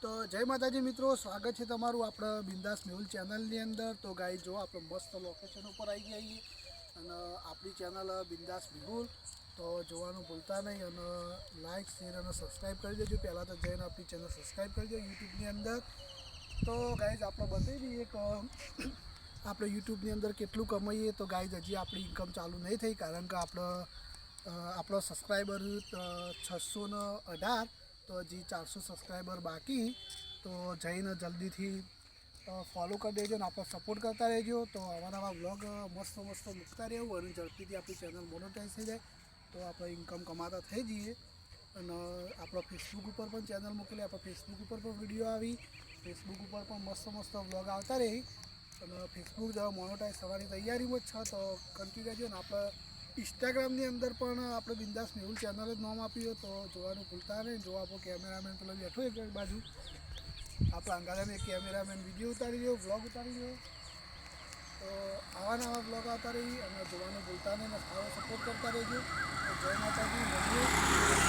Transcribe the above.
તો જય માતાજી મિત્રો, સ્વાગત છે તમારું આપણા બિંદાસ મેહુલ ચેનલની અંદર। તો ગાઈ જો આપણે મસ્ત લોકેશન ઉપર આવી ગયા છીએ અને આપણી ચેનલ બિંદાસ મેહુલ તો જોવાનું ભૂલતા નહીં અને લાઇક શેર અને સબસ્ક્રાઈબ કરી દેજો। પહેલાં તો જઈને આપણી ચેનલ સબસ્ક્રાઈબ કરી દો યુટ્યુબની અંદર। તો ગાઈઝ આપણે બતાવી દઈએ કે આપણે યુટ્યુબની અંદર કેટલું કમાઈએ। તો ગાઈઝ હજી આપણી ઇન્કમ ચાલુ નહીં થઈ, કારણ કે આપણો સબસ્ક્રાઈબર 618, તો હજી 400 સબસ્ક્રાઈબર બાકી। તો જઈને જલ્દીથી ફોલો કરી દેજો અને આપણો સપોર્ટ કરતા રહેજો। તો આવા નવા વ્લોગ મસ્ત મૂકતા રહેવું અને ઝડપીથી આપણી ચેનલ મોનેટાઈઝ થઈ જાય તો આપણે ઇન્કમ કમાતા થઈ જઈએ। અને આપણો ફેસબુક ઉપર પણ ચેનલ મૂકેલી, આપણે ફેસબુક ઉપર પણ વિડીયો આવી, ફેસબુક ઉપર પણ મસ્ત વ્લોગ આવતા રહી અને ફેસબુક જવા મોનેટાઈઝ થવાની તૈયારીમાં જ છે। તો કન્ટિન્યુ રહેજો અને આપણે ઇન્સ્ટાગ્રામની અંદર પણ આપણે બિંદાસ મેહુલ ચેનલ જ નામ આપ્યું, તો જોવાનું ભૂલતા નહીં। જો આપણો કેમેરામેન પેલો બેઠો એક બાજુ, આપણા અંગારાને કેમેરામેન વિડીયો ઉતારી રહ્યો, વ્લોગ ઉતારી રહ્યો। તો આવા નવા વ્લોગ આવતા રહી અને જોવાનું ભૂલતા નહીં અને સારો સપોર્ટ કરતા રહેજો। તો જય માતાજી, મળીએ।